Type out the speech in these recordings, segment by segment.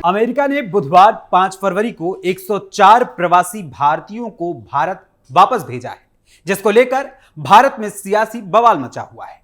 America ने बुधवार 5 फरवरी को 104 प्रवासी भारतीयों को भारत वापस भेजा है, जिसको लेकर भारत में सियासी बवाल मचा हुआ है।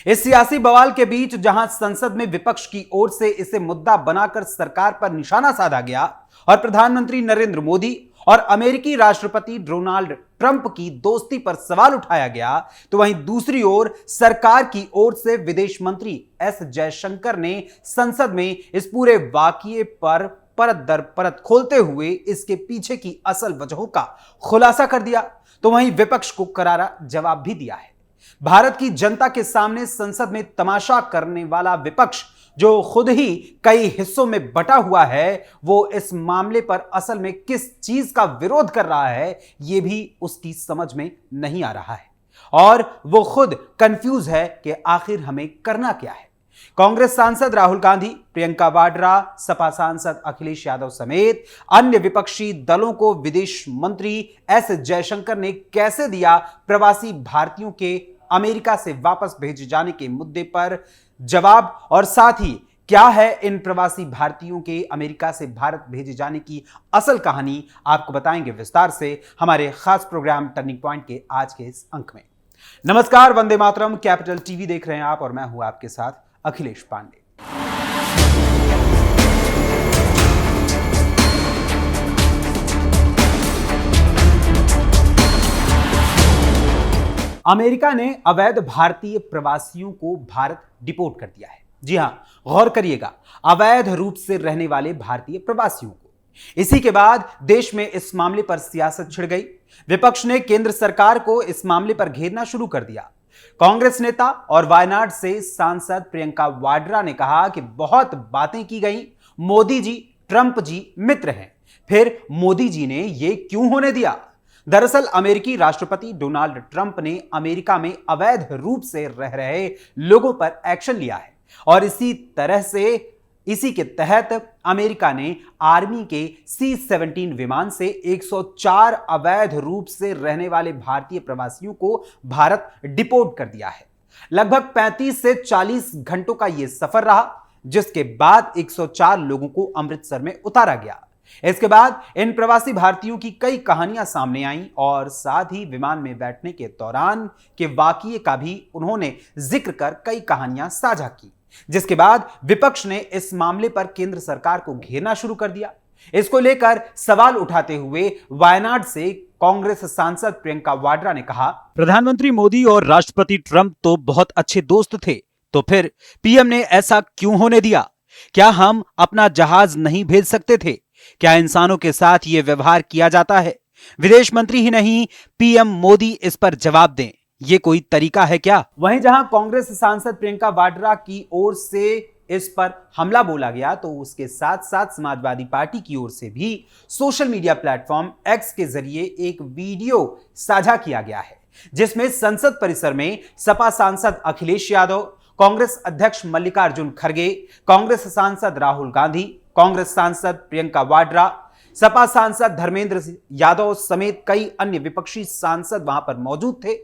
इस सियासी बवाल के बीच जहां संसद में विपक्ष की ओर से इसे मुद्दा बनाकर सरकार पर निशाना साधा गया और प्रधानमंत्री नरेंद्र मोदी और अमेरिकी राष्ट्रपति डोनाल्ड ट्रंप की दोस्ती पर सवाल उठाया गया, तो वहीं दूसरी ओर सरकार की ओर से विदेश मंत्री एस जयशंकर ने संसद में इस पूरे वाकये पर परत दर परत खोलते हुए इसके पीछे की असल वजहों का खुलासा कर दिया, तो वहीं विपक्ष को करारा जवाब भी दिया है। भारत की जनता के सामने संसद में तमाशा करने वाला विपक्ष, जो खुद ही कई हिस्सों में बटा हुआ है, वो इस मामले पर असल में किस चीज का विरोध कर रहा है, यह भी उसकी समझ में नहीं आ रहा है और वो खुद कंफ्यूज है कि आखिर हमें करना क्या है। कांग्रेस सांसद राहुल गांधी, प्रियंका वाड्रा, सपा सांसद अखिलेश यादव समेत अन्य विपक्षी दलों को विदेश मंत्री एस जयशंकर ने कैसे दिया प्रवासी भारतीयों के अमेरिका से वापस भेजे जाने के मुद्दे पर जवाब, और साथ ही क्या है इन प्रवासी भारतीयों के अमेरिका से भारत भेजे जाने की असल कहानी, आपको बताएंगे विस्तार से हमारे खास प्रोग्राम टर्निंग पॉइंट के आज के इस अंक में। नमस्कार, वंदे मातरम, कैपिटल टीवी देख रहे हैं आप और मैं हूं आपके साथ अखिलेश पांडे। अमेरिका ने अवैध भारतीय प्रवासियों को भारत डिपोर्ट कर दिया है। जी हां, गौर करिएगा, अवैध रूप से रहने वाले भारतीय प्रवासियों को। इसी के बाद देश में इस मामले पर सियासत छिड़ गई। विपक्ष ने केंद्र सरकार को इस मामले पर घेरना शुरू कर दिया। कांग्रेस नेता और वायनाड से सांसद प्रियंका वाड्रा ने कहा कि बहुत बातें की गई, मोदी जी ट्रंप जी मित्र हैं, फिर मोदी जी ने यह क्यों होने दिया। दरअसल अमेरिकी राष्ट्रपति डोनाल्ड ट्रंप ने अमेरिका में अवैध रूप से रह रहे लोगों पर एक्शन लिया है और इसी के तहत अमेरिका ने आर्मी के C-17 विमान से 104 अवैध रूप से रहने वाले भारतीय प्रवासियों को भारत डिपोर्ट कर दिया है। लगभग 35 से 40 घंटों का यह सफर रहा, जिसके बाद 104 लोगों को अमृतसर में उतारा गया। इसके बाद इन प्रवासी भारतीयों की कई कहानियां सामने आईं और साथ ही विमान में बैठने के दौरान के वाकये का भी उन्होंने जिक्र कर कई कहानियां साझा की, जिसके बाद विपक्ष ने इस मामले पर केंद्र सरकार को घेरना शुरू कर दिया। इसको लेकर सवाल उठाते हुए वायनाड से कांग्रेस सांसद प्रियंका वाड्रा ने कहा, प्रधानमंत्री मोदी और राष्ट्रपति ट्रंप तो बहुत अच्छे दोस्त थे, तो फिर पीएम ने ऐसा क्यों होने दिया? क्या हम अपना जहाज नहीं भेज सकते थे? क्या इंसानों के साथ यह व्यवहार किया जाता है? विदेश मंत्री ही नहीं, पीएम मोदी इस पर जवाब दें, यह कोई तरीका है क्या? वहीं जहां कांग्रेस सांसद प्रियंका वाड्रा की ओर से इस पर हमला बोला गया, तो उसके साथ साथ समाजवादी पार्टी की ओर से भी सोशल मीडिया प्लेटफॉर्म एक्स के जरिए एक वीडियो साझा किया गया है, जिसमें संसद परिसर में सपा सांसद अखिलेश यादव, कांग्रेस अध्यक्ष मल्लिकार्जुन खड़गे, कांग्रेस सांसद राहुल गांधी, कांग्रेस सांसद प्रियंका वाड्रा, सपा सांसद धर्मेंद्र यादव समेत कई अन्य विपक्षी सांसद वहां पर मौजूद थे।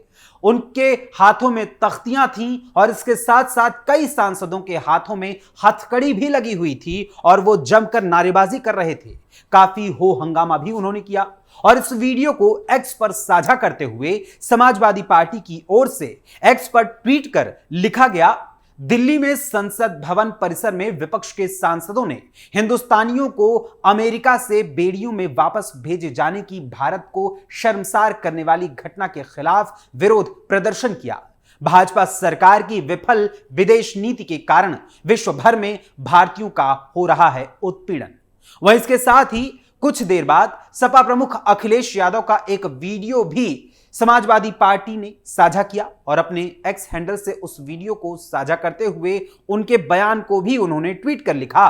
उनके हाथों में तख्तियां थीं और इसके साथ साथ कई सांसदों के हाथों में हथकड़ी भी लगी हुई थी और वो जमकर नारेबाजी कर रहे थे। काफी हो हंगामा भी उन्होंने किया और इस वीडियो को एक्स पर साझा करते हुए समाजवादी पार्टी की ओर से एक्स पर ट्वीट कर लिखा गया, दिल्ली में संसद भवन परिसर में विपक्ष के सांसदों ने हिंदुस्तानियों को अमेरिका से बेड़ियों में वापस भेजे जाने की भारत को शर्मसार करने वाली घटना के खिलाफ विरोध प्रदर्शन किया। भाजपा सरकार की विफल विदेश नीति के कारण विश्व भर में भारतीयों का हो रहा है उत्पीड़न। वहीं इसके साथ ही कुछ देर बाद सपा प्रमुख अखिलेश यादव का एक वीडियो भी समाजवादी पार्टी ने साझा किया और अपने एक्स हैंडल से उस वीडियो को साझा करते हुए उनके बयान को भी उन्होंने ट्वीट कर लिखा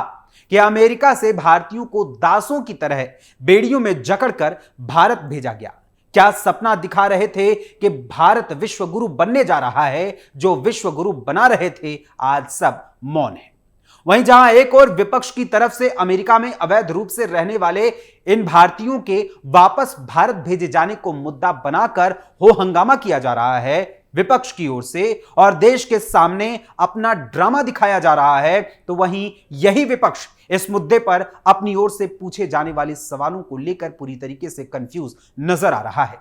कि अमेरिका से भारतीयों को दासों की तरह बेड़ियों में जकड़कर भारत भेजा गया। क्या सपना दिखा रहे थे कि भारत विश्व गुरु बनने जा रहा है? जो विश्व गुरु बना रहे थे, आज सब मौन है। वहीं जहां एक और विपक्ष की तरफ से अमेरिका में अवैध रूप से रहने वाले इन भारतीयों के वापस भारत भेजे जाने को मुद्दा बनाकर हो हंगामा किया जा रहा है, विपक्ष की ओर से और देश के सामने अपना ड्रामा दिखाया जा रहा है, तो वहीं यही विपक्ष इस मुद्दे पर अपनी ओर से पूछे जाने वाले सवालों को लेकर पूरी तरीके से कंफ्यूज नजर आ रहा है।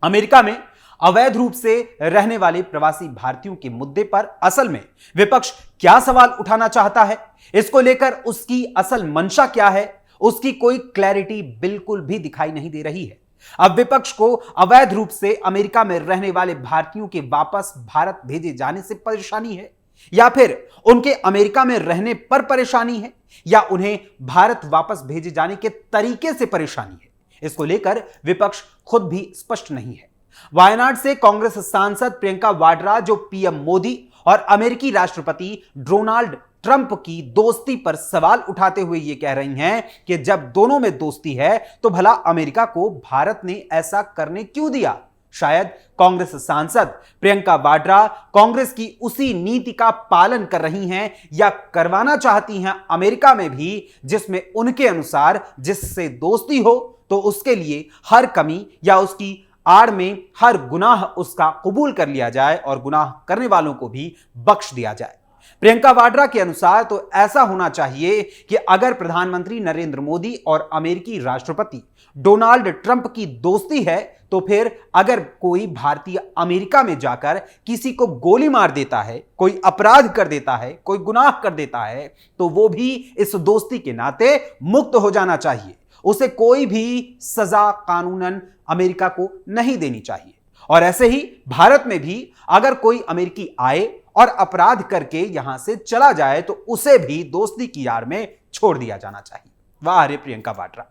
अमेरिका में अवैध रूप से रहने वाले प्रवासी भारतीयों के मुद्दे पर असल में विपक्ष क्या सवाल उठाना चाहता है, इसको लेकर उसकी असल मंशा क्या है, उसकी कोई क्लैरिटी बिल्कुल भी दिखाई नहीं दे रही है। अब विपक्ष को अवैध रूप से अमेरिका में रहने वाले भारतीयों के वापस भारत भेजे जाने से परेशानी है, या फिर उनके अमेरिका में रहने पर परेशानी है, या उन्हें भारत वापस भेजे जाने के तरीके से परेशानी है, इसको लेकर विपक्ष खुद भी स्पष्ट नहीं है। वायनाड से कांग्रेस सांसद प्रियंका वाड्रा जो पीएम मोदी और अमेरिकी राष्ट्रपति डोनाल्ड ट्रंप की दोस्ती पर सवाल उठाते हुए यह कह रही हैं कि जब दोनों में दोस्ती है तो भला अमेरिका को भारत ने ऐसा करने क्यों दिया। शायद कांग्रेस सांसद प्रियंका वाड्रा कांग्रेस की उसी नीति का पालन कर रही हैं या करवाना चाहती हैं अमेरिका में भी, जिसमें उनके अनुसार जिससे दोस्ती हो तो उसके लिए हर कमी या उसकी आड़ में हर गुनाह उसका कबूल कर लिया जाए और गुनाह करने वालों को भी बख्श दिया जाए। प्रियंका वाड्रा के अनुसार तो ऐसा होना चाहिए कि अगर प्रधानमंत्री नरेंद्र मोदी और अमेरिकी राष्ट्रपति डोनाल्ड ट्रंप की दोस्ती है तो फिर अगर कोई भारतीय अमेरिका में जाकर किसी को गोली मार देता है, कोई अपराध कर देता है, कोई गुनाह कर देता है, तो वो भी इस दोस्ती के नाते मुक्त हो जाना चाहिए। उसे कोई भी सजा कानूनन अमेरिका को नहीं देनी चाहिए। और ऐसे ही भारत में भी अगर कोई अमेरिकी आए और अपराध करके यहां से चला जाए तो उसे भी दोस्ती की आड़ में छोड़ दिया जाना चाहिए। वाह रे प्रियंका वाड्रा।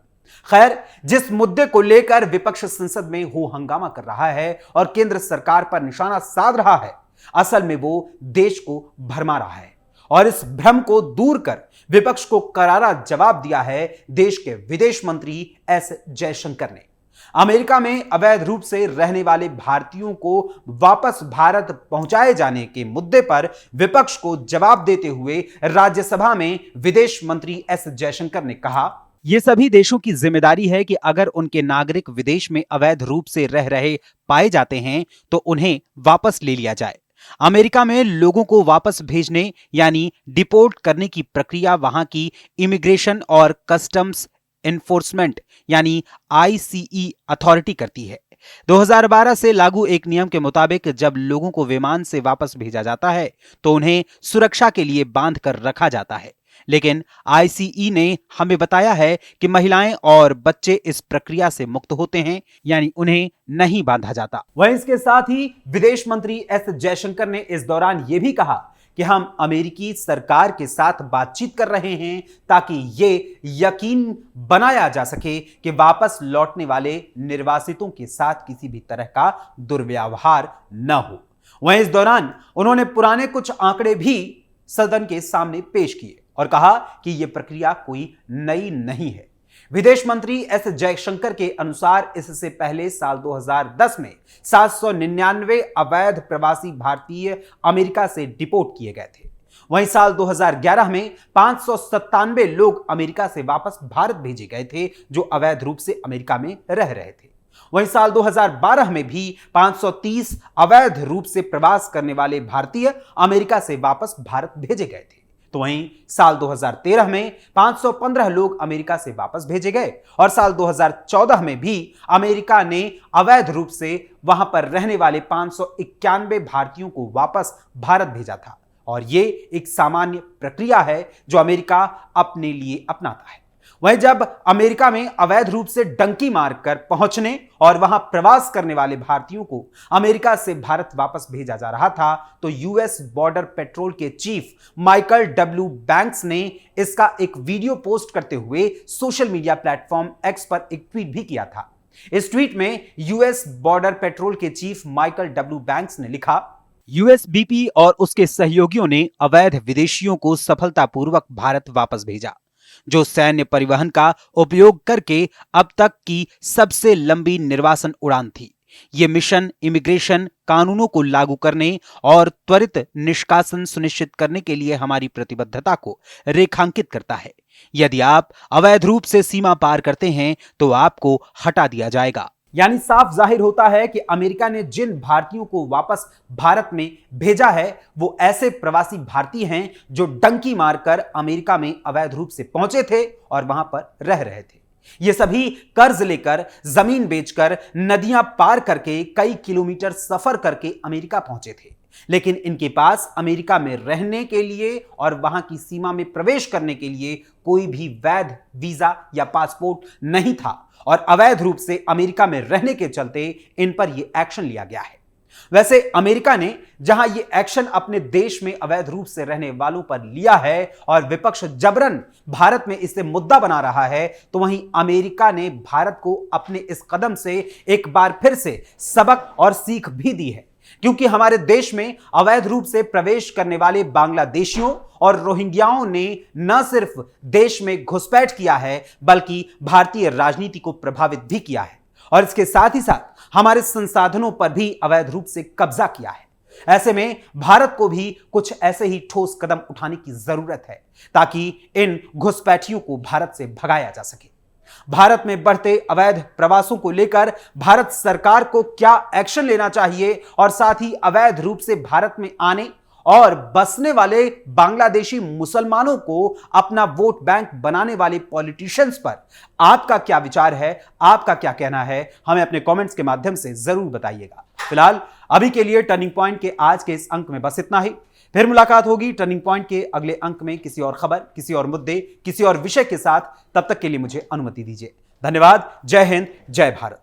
खैर, जिस मुद्दे को लेकर विपक्ष संसद में हो हंगामा कर रहा है और केंद्र सरकार पर निशाना साध रहा है, असल में वो देश को भरमा रहा है। और इस भ्रम को दूर कर विपक्ष को करारा जवाब दिया है देश के विदेश मंत्री एस जयशंकर ने। अमेरिका में अवैध रूप से रहने वाले भारतीयों को वापस भारत पहुंचाए जाने के मुद्दे पर विपक्ष को जवाब देते हुए राज्यसभा में विदेश मंत्री एस जयशंकर ने कहा, ये सभी देशों की जिम्मेदारी है कि अगर उनके नागरिक विदेश में अवैध रूप से रह रहे पाए जाते हैं तो उन्हें वापस ले लिया जाए। अमेरिका में लोगों को वापस भेजने यानी डिपोर्ट करने की प्रक्रिया वहां की इमिग्रेशन और कस्टम्स एनफोर्समेंट यानी आईसीई अथॉरिटी करती है। 2012 से लागू एक नियम के मुताबिक जब लोगों को विमान से वापस भेजा जाता है तो उन्हें सुरक्षा के लिए बांध कर रखा जाता है, लेकिन आईसीई ने हमें बताया है कि महिलाएं और बच्चे इस प्रक्रिया से मुक्त होते हैं, यानी उन्हें नहीं बांधा जाता। वहीं इसके साथ ही विदेश मंत्री एस जयशंकर ने इस दौरान यह भी कहा कि हम अमेरिकी सरकार के साथ बातचीत कर रहे हैं ताकि ये यकीन बनाया जा सके कि वापस लौटने वाले निर्वासितों के साथ किसी भी तरह का दुर्व्यवहार न हो। वहीं इस दौरान उन्होंने पुराने कुछ आंकड़े भी सदन के सामने पेश किए और कहा कि यह प्रक्रिया कोई नई नहीं है। विदेश मंत्री एस जयशंकर के अनुसार इससे पहले साल 2010 में 799 अवैध प्रवासी भारतीय अमेरिका से डिपोर्ट किए गए थे। वहीं साल 2011 में 597 लोग अमेरिका से वापस भारत भेजे गए थे जो अवैध रूप से अमेरिका में रह रहे थे। वहीं साल 2012 में भी 530 अवैध रूप से प्रवास करने वाले भारतीय अमेरिका से वापस भारत भेजे गए थे। तो वहीं साल 2013 में 515 लोग अमेरिका से वापस भेजे गए और साल 2014 में भी अमेरिका ने अवैध रूप से वहां पर रहने वाले 591 भारतीयों को वापस भारत भेजा था। और ये एक सामान्य प्रक्रिया है जो अमेरिका अपने लिए अपनाता है। वहीं जब अमेरिका में अवैध रूप से डंकी मारकर पहुंचने और वहां प्रवास करने वाले भारतीयों को अमेरिका से भारत वापस भेजा जा रहा था तो यूएस बॉर्डर पेट्रोल के चीफ माइकल डब्ल्यू बैंक्स ने इसका एक वीडियो पोस्ट करते हुए सोशल मीडिया प्लेटफॉर्म एक्स पर एक ट्वीट भी किया था। इस ट्वीट में यूएस बॉर्डर पेट्रोल के चीफ माइकल डब्ल्यू बैंक्स ने लिखा, यूएसबीपी और उसके सहयोगियों ने अवैध विदेशियों को सफलतापूर्वक भारत वापस भेजा, जो सैन्य परिवहन का उपयोग करके अब तक की सबसे लंबी निर्वासन उड़ान थी। यह मिशन इमिग्रेशन कानूनों को लागू करने और त्वरित निष्कासन सुनिश्चित करने के लिए हमारी प्रतिबद्धता को रेखांकित करता है। यदि आप अवैध रूप से सीमा पार करते हैं तो आपको हटा दिया जाएगा। यानी साफ जाहिर होता है कि अमेरिका ने जिन भारतीयों को वापस भारत में भेजा है वो ऐसे प्रवासी भारतीय हैं जो डंकी मारकर अमेरिका में अवैध रूप से पहुंचे थे और वहां पर रह रहे थे। ये सभी कर्ज लेकर, जमीन बेचकर, नदियां पार करके, कई किलोमीटर सफर करके अमेरिका पहुंचे थे। लेकिन इनके पास अमेरिका में रहने के लिए और वहां की सीमा में प्रवेश करने के लिए कोई भी वैध वीजा या पासपोर्ट नहीं था और अवैध रूप से अमेरिका में रहने के चलते इन पर यह एक्शन लिया गया है। वैसे अमेरिका ने जहां यह एक्शन अपने देश में अवैध रूप से रहने वालों पर लिया है और विपक्ष जबरन भारत में इसे मुद्दा बना रहा है, तो वहीं अमेरिका ने भारत को अपने इस कदम से एक बार फिर से सबक और सीख भी दी है, क्योंकि हमारे देश में अवैध रूप से प्रवेश करने वाले बांग्लादेशियों और रोहिंग्याओं ने न सिर्फ देश में घुसपैठ किया है बल्कि भारतीय राजनीति को प्रभावित भी किया है और इसके साथ ही साथ हमारे संसाधनों पर भी अवैध रूप से कब्जा किया है। ऐसे में भारत को भी कुछ ऐसे ही ठोस कदम उठाने की जरूरत है ताकि इन घुसपैठियों को भारत से भगाया जा सके। भारत में बढ़ते अवैध प्रवासों को लेकर भारत सरकार को क्या एक्शन लेना चाहिए और साथ ही अवैध रूप से भारत में आने और बसने वाले बांग्लादेशी मुसलमानों को अपना वोट बैंक बनाने वाले पॉलिटिशियंस पर आपका क्या विचार है, आपका क्या कहना है, हमें अपने कमेंट्स के माध्यम से जरूर बताइएगा। फिलहाल अभी के लिए टर्निंग पॉइंट के आज के इस अंक में बस इतना ही। फिर मुलाकात होगी टर्निंग पॉइंट के अगले अंक में किसी और खबर, किसी और मुद्दे, किसी और विषय के साथ। तब तक के लिए मुझे अनुमति दीजिए। धन्यवाद। जय हिंद, जय भारत।